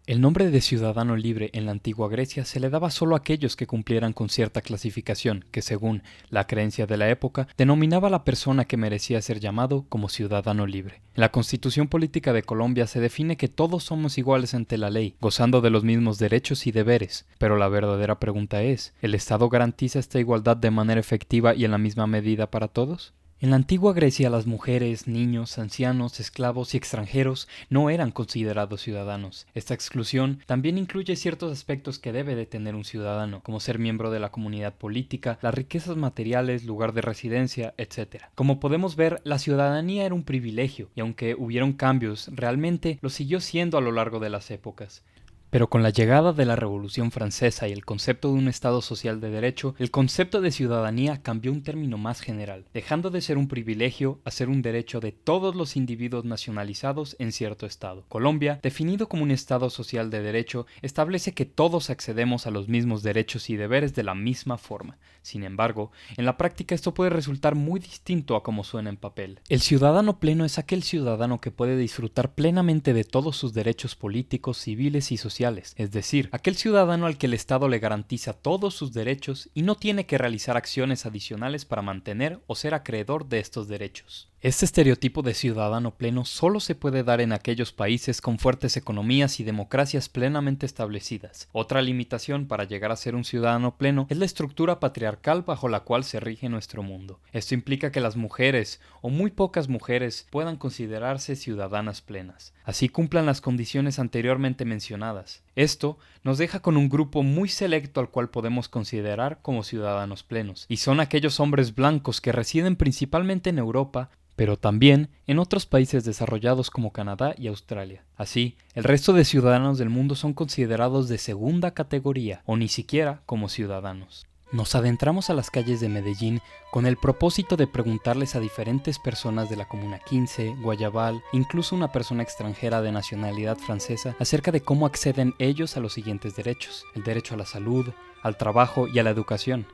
El nombre de ciudadano libre en la antigua Grecia se le daba solo a aquellos que cumplieran con cierta clasificación que, según la creencia de la época, denominaba a la persona que merecía ser llamado como ciudadano libre. En la Constitución Política de Colombia se define que todos somos iguales ante la ley, gozando de los mismos derechos y deberes. Pero la verdadera pregunta es, ¿el Estado garantiza esta igualdad de manera efectiva y en la misma medida para todos? En la antigua Grecia las mujeres, niños, ancianos, esclavos y extranjeros no eran considerados ciudadanos. Esta exclusión también incluye ciertos aspectos que debe de tener un ciudadano, como ser miembro de la comunidad política, las riquezas materiales, lugar de residencia, etc. Como podemos ver, la ciudadanía era un privilegio, y aunque hubieron cambios, realmente lo siguió siendo a lo largo de las épocas. Pero con la llegada de la Revolución Francesa y el concepto de un Estado social de derecho, el concepto de ciudadanía cambió a un término más general, dejando de ser un privilegio a ser un derecho de todos los individuos nacionalizados en cierto Estado. Colombia, definido como un Estado social de derecho, establece que todos accedemos a los mismos derechos y deberes de la misma forma. Sin embargo, en la práctica esto puede resultar muy distinto a como suena en papel. El ciudadano pleno es aquel ciudadano que puede disfrutar plenamente de todos sus derechos políticos, civiles y sociales, es decir, aquel ciudadano al que el Estado le garantiza todos sus derechos y no tiene que realizar acciones adicionales para mantener o ser acreedor de estos derechos. Este estereotipo de ciudadano pleno solo se puede dar en aquellos países con fuertes economías y democracias plenamente establecidas. Otra limitación para llegar a ser un ciudadano pleno es la estructura patriarcal bajo la cual se rige nuestro mundo. Esto implica que las mujeres, o muy pocas mujeres, puedan considerarse ciudadanas plenas. Así cumplan las condiciones anteriormente mencionadas. Esto nos deja con un grupo muy selecto al cual podemos considerar como ciudadanos plenos, y son aquellos hombres blancos que residen principalmente en Europa, pero también en otros países desarrollados como Canadá y Australia. Así, el resto de ciudadanos del mundo son considerados de segunda categoría o ni siquiera como ciudadanos. Nos adentramos a las calles de Medellín con el propósito de preguntarles a diferentes personas de la Comuna 15, Guayabal, incluso una persona extranjera de nacionalidad francesa, acerca de cómo acceden ellos a los siguientes derechos: el derecho a la salud, al trabajo y a la educación.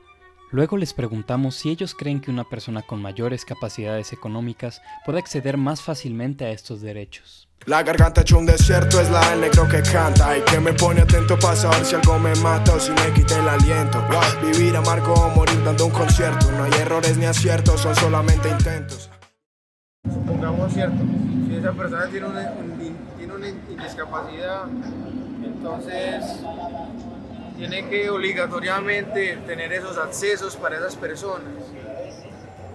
Luego les preguntamos si ellos creen que una persona con mayores capacidades económicas puede acceder más fácilmente a estos derechos. La garganta hecho un desierto, es la del negro que canta y que me pone atento para saber si algo me mata o si me quita el aliento. Vivir amargo o morir dando un concierto, no hay errores ni aciertos, son solamente intentos. Supongamos cierto, si esa persona tiene una discapacidad, entonces tiene que obligatoriamente tener esos accesos para esas personas,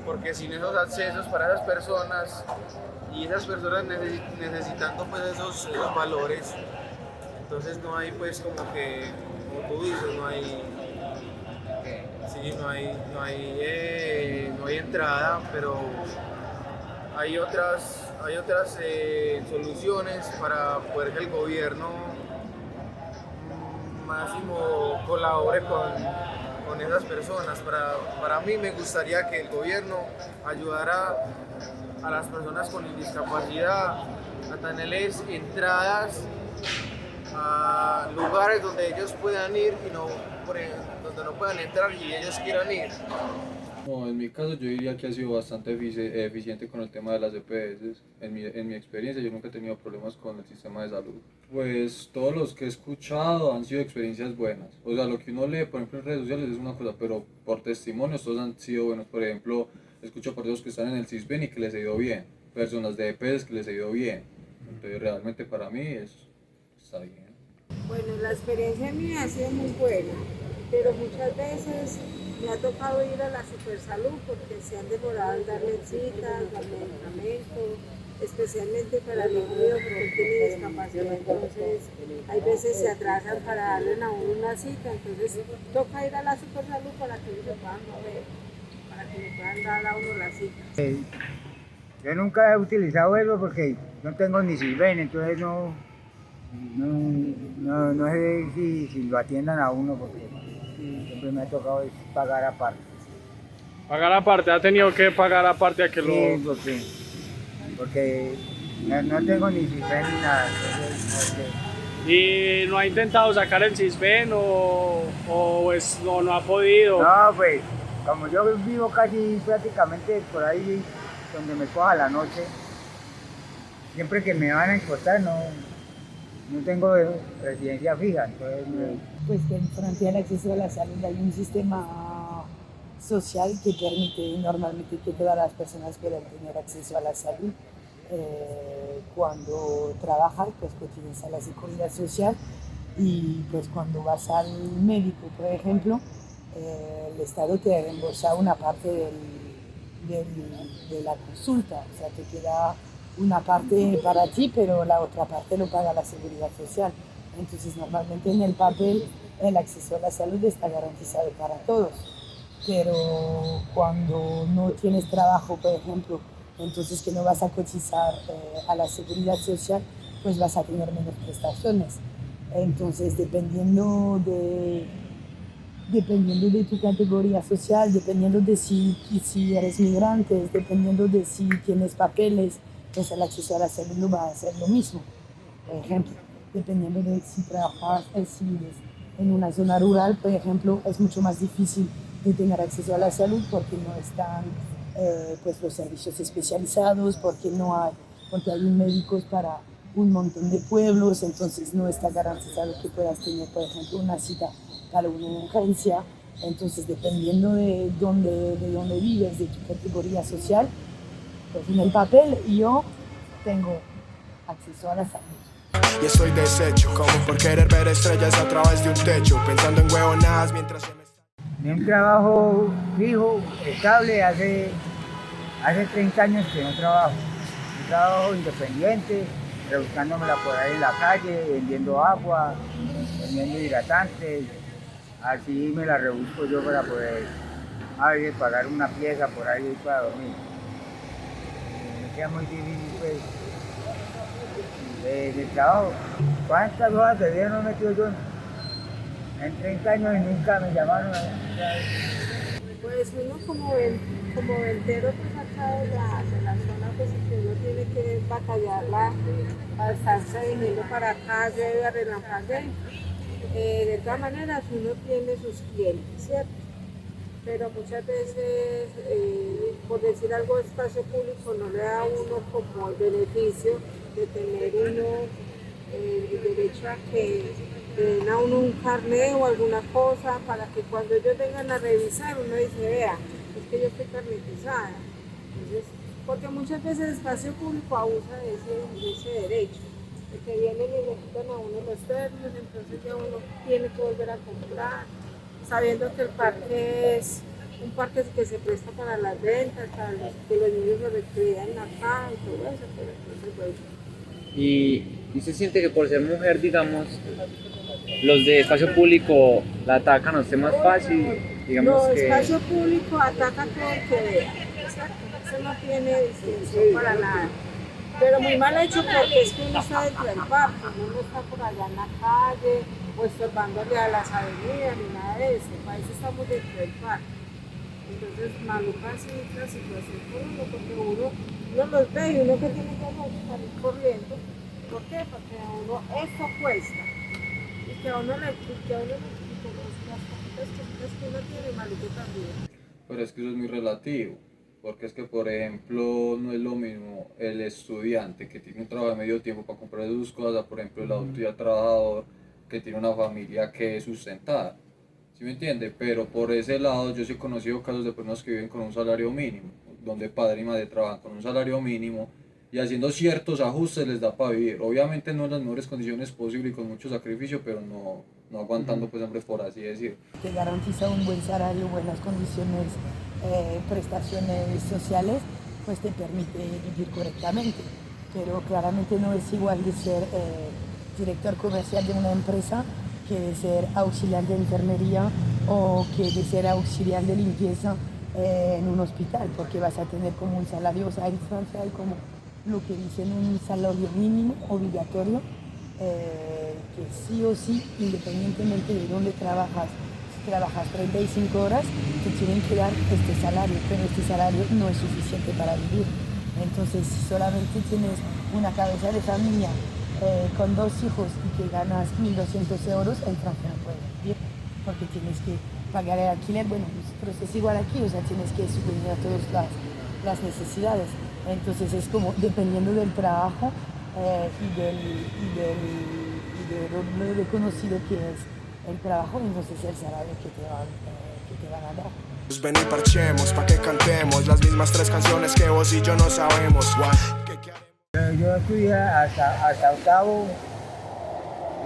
porque sin esos accesos para esas personas y esas personas necesitando pues esos valores, entonces no hay pues como que, como tú dices, no hay entrada, pero hay otras soluciones para poder que el gobierno máximo colabore con esas personas. Para mí me gustaría que el gobierno ayudara a las personas con discapacidad a tenerles entradas a lugares donde ellos puedan ir y no, donde no puedan entrar y ellos quieran ir. No, en mi caso yo diría que ha sido bastante eficiente con el tema de las EPS. En mi experiencia yo nunca he tenido problemas con el sistema de salud. Pues todos los que he escuchado han sido experiencias buenas. O sea, lo que uno lee, por ejemplo, en redes sociales es una cosa, pero por testimonios todos han sido buenos. Por ejemplo, escucho personas que están en el CISBEN y que les ha ido bien. Personas de EPS que les ha ido bien. Entonces realmente para mí está bien. Bueno, la experiencia mía ha sido muy buena, pero muchas veces me ha tocado ir a la Supersalud porque se han demorado en darle citas, dar medicamentos, especialmente para mi tío porque él tiene discapacidad, entonces hay veces se atrasan para darle a uno una cita, entonces toca ir a la Supersalud para que ellos se puedan mover, para que le puedan dar a uno la cita. Yo nunca he utilizado eso porque no tengo ni Sisbén, entonces no sé si lo atiendan a uno porque siempre me ha tocado pagar aparte. Pagar aparte, ha tenido que pagar aparte a que Sí, porque no tengo ni Sisbén ni nada. Entonces, ¿Y no ha intentado sacar el CISBEN o no ha podido? no, pues, como yo vivo casi prácticamente por ahí donde me coja la noche, siempre que me van a encontrar no tengo residencia fija, entonces Pues que frente al acceso a la salud hay un sistema social que permite normalmente que todas las personas puedan tener acceso a la salud. Cuando trabajas, pues cotizas a la seguridad social y pues cuando vas al médico, por ejemplo, el Estado te reembolsa una parte de la consulta, o sea, te queda una parte para ti, pero la otra parte lo paga la seguridad social. Entonces, normalmente en el papel el acceso a la salud está garantizado para todos, pero cuando no tienes trabajo, por ejemplo, entonces que no vas a cotizar a la seguridad social, pues vas a tener menos prestaciones. Entonces, dependiendo de tu categoría social, dependiendo de si eres migrante, dependiendo de si tienes papeles, pues el acceso a la salud no va a ser lo mismo. Por ejemplo, dependiendo de si trabajas, si vives en una zona rural, por ejemplo, es mucho más difícil de tener acceso a la salud porque no están pues los servicios especializados, porque hay médicos para un montón de pueblos, entonces no está garantizado que puedas tener, por ejemplo, una cita para una urgencia. Entonces, dependiendo de dónde vives, de tu categoría social, pues en el papel yo tengo acceso a la salud. Y estoy deshecho, como por querer ver estrellas a través de un techo, pensando en huevonadas mientras se me... de un trabajo fijo, estable, hace 30 años que no trabajo. Un trabajo independiente, rebuscándomela por ahí en la calle, vendiendo agua, vendiendo hidratantes. Así me la rebusco yo para poder a veces pagar una pieza por ahí para dormir. Me queda muy difícil pues del trabajo. ¿Cuántas horas de vida no he metido yo en 30 años y nunca me llamaron? Pues uno como ventero pues acá de la zona, pues que uno tiene que batallarla para estarse viniendo para acá, llueve, relampaguee. De todas maneras uno tiene sus clientes, ¿cierto? Pero muchas veces, por decir algo, espacio público no le da a uno como el beneficio de tener uno el derecho a que le den a uno un carnet o alguna cosa para que cuando ellos vengan a revisar uno dice, vea, es que yo estoy carnetizada. Entonces, porque muchas veces el espacio público abusa de ese derecho, de que vienen y le quitan a uno los términos, entonces ya uno tiene que volver a comprar, sabiendo que el parque es un parque que se presta para las ventas, para que los niños se recrean acá y todo eso, pero entonces bueno. Y se siente que por ser mujer, digamos, los de espacio público la atacan a usted más fácil, digamos No, que... espacio público ataca a todo el que vea, exacto, eso no tiene distinción para nada. Pero muy mal hecho porque es que uno está dentro del parque, uno no está por allá en la calle o estorbándole a las avenidas ni nada de eso, para eso estamos dentro del parque. Entonces, maluca así la situación por uno, porque uno los ve y uno que tiene que hacer salir corriendo. ¿Por qué? Porque a uno esto cuesta. Y que a uno le quiten las cositas que uno tiene, maluco también. Pero es que eso es muy relativo, porque es que, por ejemplo, no es lo mismo el estudiante que tiene un trabajo de medio tiempo para comprar sus cosas, por ejemplo, el adulto y el trabajador que tiene una familia que es sustentada. ¿Sí me entiende? Pero por ese lado yo sí he conocido casos de personas que viven con un salario mínimo, donde padre y madre trabajan con un salario mínimo y haciendo ciertos ajustes les da para vivir. Obviamente no en las mejores condiciones posibles y con mucho sacrificio, pero no aguantando, pues, hombre, por así decir. Te garantiza un buen salario, buenas condiciones, prestaciones sociales, pues te permite vivir correctamente. Pero claramente no es igual de ser director comercial de una empresa que de ser auxiliar de enfermería o que de ser auxiliar de limpieza en un hospital, porque vas a tener como un salario, o sea, en Francia hay como lo que dicen un salario mínimo obligatorio, que sí o sí, independientemente de dónde trabajas, si trabajas 35 horas, te tienen que dar este salario, pero este salario no es suficiente para vivir. Entonces, si solamente tienes una cabeza de familia con 2 hijos y que ganas 1.200 euros, en Francia no puedes vivir, porque tienes que pagar el alquiler, bueno, pero es igual aquí, o sea, tienes que suplir a todas las necesidades. Entonces es como, dependiendo del trabajo y considero, lo he reconocido que es el trabajo, entonces el salario que te van a dar. Pues ven y parchemos pa' que cantemos las mismas 3 canciones que vos y yo no sabemos. ¿Qué haremos? Yo estudié hasta octavo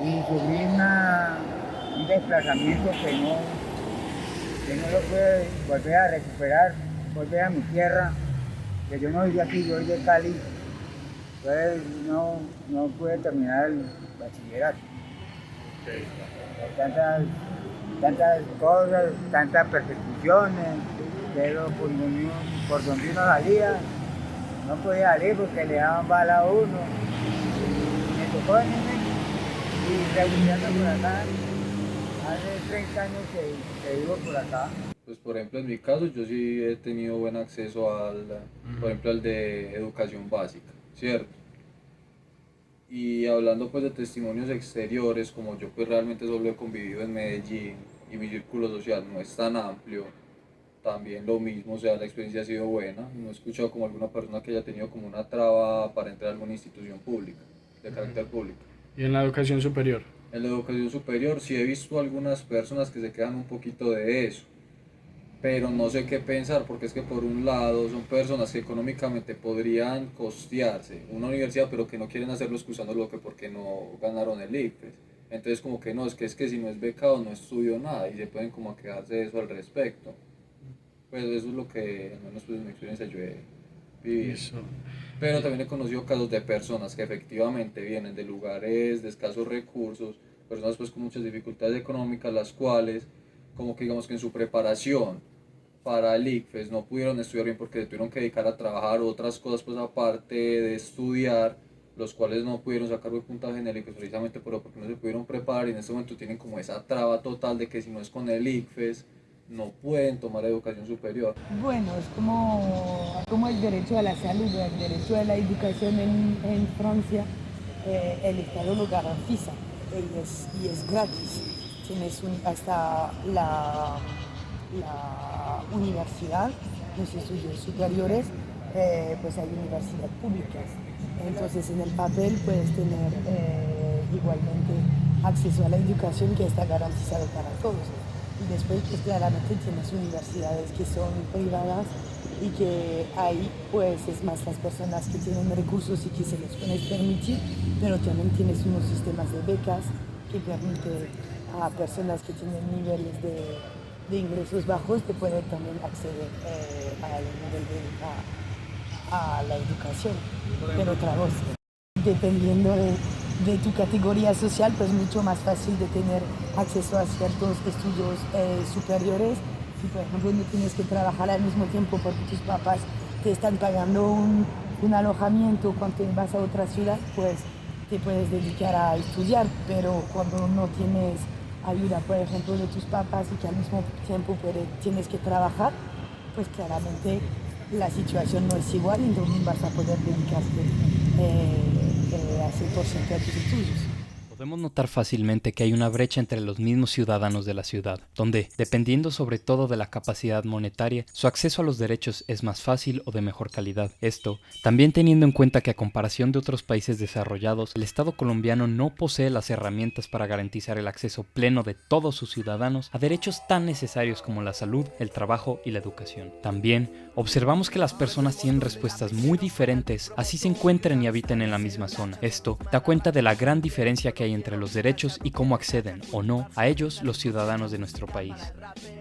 y sufrí un desplazamiento que no lo pude volver a recuperar, volver a mi tierra, que yo no vivía aquí, yo soy de Cali, entonces no pude terminar el bachillerato. Tantas cosas, tantas persecuciones, pero por donde uno salía, no podía salir porque le daban bala a uno. Me tocó venirme y refugiarme por acá. Hace 30 años que vivo por acá. Pues por ejemplo en mi caso yo sí he tenido buen acceso por ejemplo al de educación básica, ¿cierto? Y hablando pues de testimonios exteriores, como yo pues realmente solo he convivido en Medellín y mi círculo social no es tan amplio, también lo mismo, o sea, la experiencia ha sido buena. No he escuchado como alguna persona que haya tenido como una traba para entrar a alguna institución pública, de carácter público. ¿Y en la educación superior? En la educación superior sí he visto algunas personas que se quedan un poquito de eso, pero no sé qué pensar, porque es que por un lado son personas que económicamente podrían costearse una universidad, pero que no quieren hacerlo excusándolo que porque no ganaron el ICFES. Entonces como que no, es que si no es becado no estudio nada y se pueden como quejarse de eso al respecto. Pues eso es lo que, al menos pues en mi experiencia yo he vivido. Eso. Pero también he conocido casos de personas que efectivamente vienen de lugares de escasos recursos, personas pues con muchas dificultades económicas, las cuales como que digamos que en su preparación para el ICFES no pudieron estudiar bien porque se tuvieron que dedicar a trabajar otras cosas pues aparte de estudiar, los cuales no pudieron sacar buen puntaje genérico precisamente porque no se pudieron preparar y en este momento tienen como esa traba total de que si no es con el ICFES no pueden tomar educación superior. Bueno, es como el derecho a la salud, el derecho a la educación en Francia, el Estado lo garantiza y es gratis. Tienes hasta la universidad, los estudios superiores, pues hay universidades públicas. Entonces en el papel puedes tener igualmente acceso a la educación que está garantizado para todos. Y después pues claramente tienes universidades que son privadas y que ahí pues es más las personas que tienen recursos y que se les puede permitir, pero también tienes unos sistemas de becas que permiten a personas que tienen niveles de ingresos bajos de poder también acceder al nivel a la educación. Pero otra vez, dependiendo de tu categoría social, pues mucho más fácil de tener acceso a ciertos estudios superiores. Si por ejemplo no tienes que trabajar al mismo tiempo porque tus papás te están pagando un alojamiento cuando vas a otra ciudad, pues te puedes dedicar a estudiar, pero cuando no tienes ayuda, por ejemplo, de tus papás y que al mismo tiempo tienes que trabajar, pues claramente la situación no es igual y no vas a poder dedicarte a 100% a tus estudios. Podemos notar fácilmente que hay una brecha entre los mismos ciudadanos de la ciudad, donde, dependiendo sobre todo de la capacidad monetaria, su acceso a los derechos es más fácil o de mejor calidad. Esto, también teniendo en cuenta que a comparación de otros países desarrollados, el Estado colombiano no posee las herramientas para garantizar el acceso pleno de todos sus ciudadanos a derechos tan necesarios como la salud, el trabajo y la educación. También, observamos que las personas tienen respuestas muy diferentes, así se encuentren y habiten en la misma zona. Esto da cuenta de la gran diferencia que hay entre los derechos y cómo acceden o no a ellos los ciudadanos de nuestro país.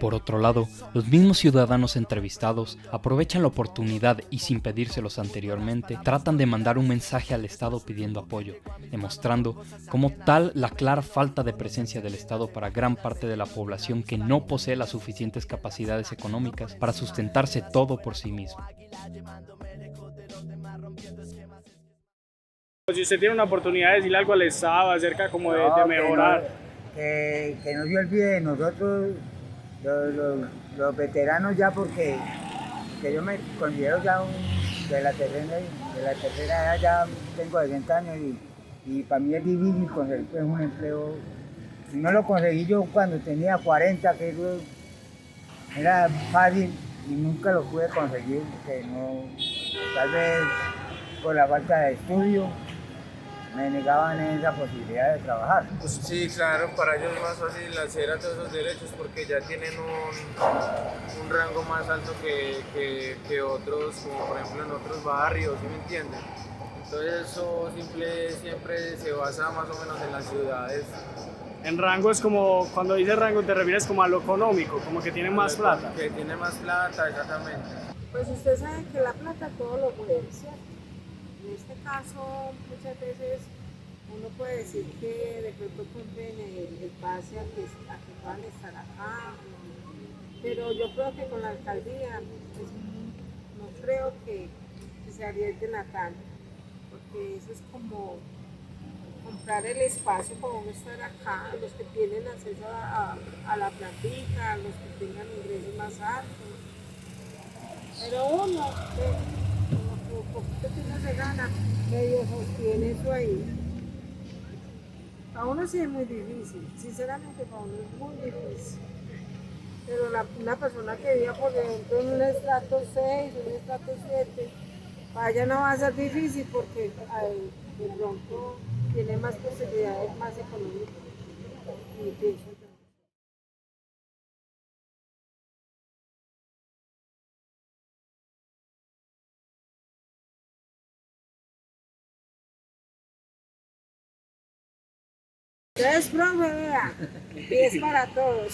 Por otro lado, los mismos ciudadanos entrevistados aprovechan la oportunidad y sin pedírselos anteriormente, tratan de mandar un mensaje al Estado pidiendo apoyo, demostrando como tal la clara falta de presencia del Estado para gran parte de la población que no posee las suficientes capacidades económicas para sustentarse todo por sí mismo. Si usted tiene una oportunidad de decirle algo al Estado acerca como de mejorar. Que no se olvide de nosotros, los veteranos ya, porque que yo me considero ya de la tercera edad, ya tengo 60 años y para mí es difícil conseguir pues, un empleo. Si no lo conseguí yo cuando tenía 40, que era fácil y nunca lo pude conseguir, que no, tal vez por la falta de estudio. me negaban esa posibilidad de trabajar. Pues sí, claro, para ellos es más fácil acceder a todos esos derechos porque ya tienen un rango más alto que otros, como por ejemplo en otros barrios, ¿sí me entienden? Entonces eso siempre se basa más o menos en las ciudades. En rango es como, cuando dices rango te refieres como a lo económico, como que tienen más plata. Que tiene más plata, exactamente. Pues usted sabe que la plata todo lo mueve, ¿cierto? En este caso, muchas veces uno puede decir que de pronto compren el pase a que puedan estar acá, pero yo creo que con la alcaldía pues, no creo que se arriesguen a tanto, porque eso es como comprar el espacio para uno estar acá, los que tienen acceso a la platica, los que tengan ingresos más altos. Pero uno, con lo poquito que uno se gana, medio sostiene eso ahí. Para uno sí es muy difícil, sinceramente para uno es muy difícil. Pero una persona que viva, por ejemplo, en un estrato 6, un estrato 7, para ella no va a ser difícil porque de pronto tiene más posibilidades más económicas. Y pienso yo. Es profe, vea, y es para todos.